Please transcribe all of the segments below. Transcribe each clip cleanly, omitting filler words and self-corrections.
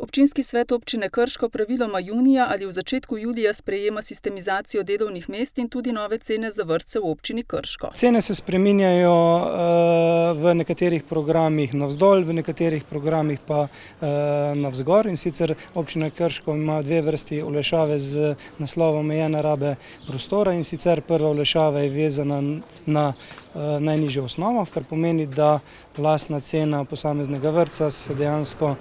Občinski svet občine Krško praviloma junija ali v začetku julija sprejema sistemizacijo delovnih mest in tudi nove cene za vrtce v občini Krško. Cene se spreminjajo v nekaterih programih navzdol, v nekaterih programih pa navzgor, in sicer občina Krško ima dve vrsti olajšave z naslovom omejene rabe prostora, in sicer prva olajšava je vezana na najnižjo osnovo, kar pomeni, da lastna cena posameznega vrtca se dejansko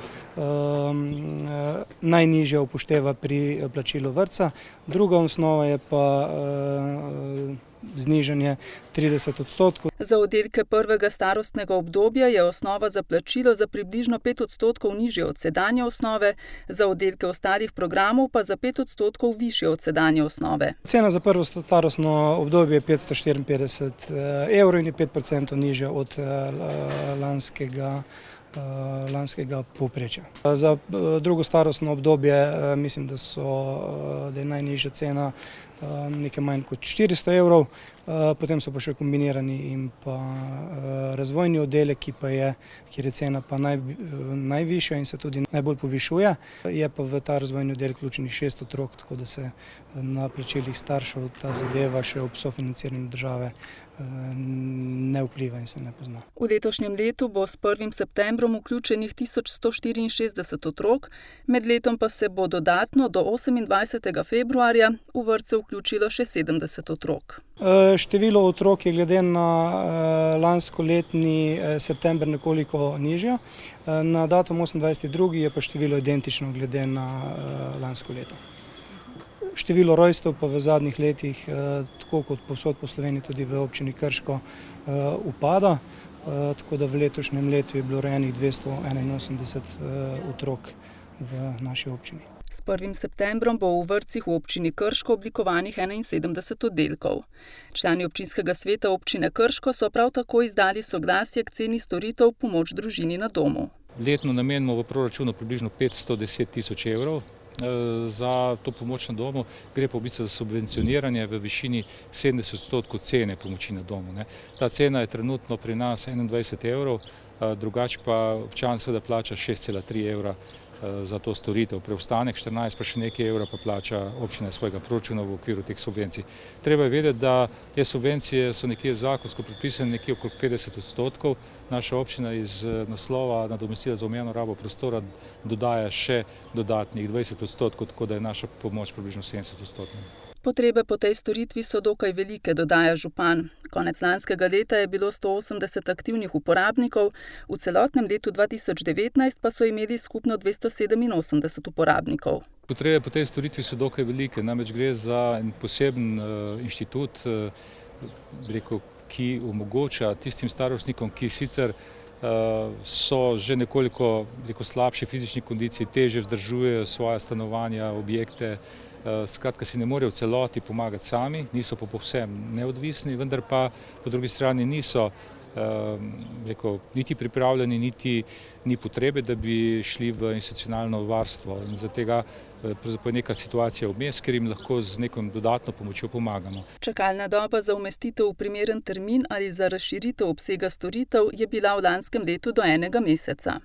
najnižja upošteva pri plačilu vrtca. Druga osnova je pa znižanje 30%. Za oddelke prvega starostnega obdobja je osnova za plačilo za približno 5% nižja od sedanje osnove, za oddelke ostalih programov pa za 5% višja od sedanje osnove. Cena za prvo starostno obdobje je 554 evrov in je 5% nižja od lanskega povprečja. Za drugo starostno obdobje mislim, da je najnižja cena nekaj manj kot 400 evrov, potem so pa še kombinirani in pa razvojni oddelek, kjer je cena pa najvišja in se tudi najbolj povišuje. Je pa v ta razvojni oddelek vključenih 6 otrok, tako da se na plačilih staršev ta zadeva še ob sofinanciranju države ne vpliva in se ne pozna. V letošnjem letu bo s 1. septembrom vključenih 1164 otrok, med letom pa se bo dodatno do 28. februarja v vrtce vključilo še 70 otrok. Število otrok je glede na lanskoletni september nekoliko nižje. Na datum 28.2. je pa število identično glede na lansko leto. Število rojstev pa v zadnjih letih, tako kot povsod po Sloveniji, tudi v občini Krško, upada, tako da v letošnjem letu je bilo rojenih 281 otrok v naši občini. S 1. septembrom bo v vrtcih v občini Krško oblikovanih 71 oddelkov. Člani občinskega sveta občine Krško so prav tako izdali soglasje k ceni storitev pomoč družini na domu. Letno namenimo v proračunu približno 510 tisoč evrov za to pomoč na domu. Gre pa v bistvu za subvencioniranje v višini 70% cene pomoči na domu. Ta cena je trenutno pri nas 21 evrov, drugače pa občan seveda plača 6,3 evra za to storitev. Preostanek 14 pa še nekaj evra pa plača občina svojega proračuna v okviru teh subvencij. Treba je vedeti, da te subvencije so nekje zakonsko predpisane nekje okrog 50%. Naša občina iz naslova nadomestila za omejeno rabo prostora dodaja še dodatnih 20%, tako da je naša pomoč približno 70%. Potrebe po tej storitvi so dokaj velike, dodaja župan. Konec lanskega leta je bilo 180 aktivnih uporabnikov, v celotnem letu 2019 pa so imeli skupno 287 uporabnikov. Potrebe po tej storitvi so dokaj velike, namreč gre za en poseben inštitut, ki omogoča tistim starostnikom, ki sicer so že nekoliko slabše fizični kondiciji, težje vzdržujejo svoja stanovanja, objekte, skratka si ne morejo v celoti pomagati sami, niso pa povsem neodvisni, vendar pa po drugi strani niso niti pripravljeni, niti ni potrebe, da bi šli v institucionalno varstvo. In zaradi tega je neka situacija vmes, ker jim lahko z neko dodatno pomočjo pomagamo. Čakalna doba za umestitev v primeren termin ali za razširitev obsega storitev je bila v lanskem letu do 1 meseca.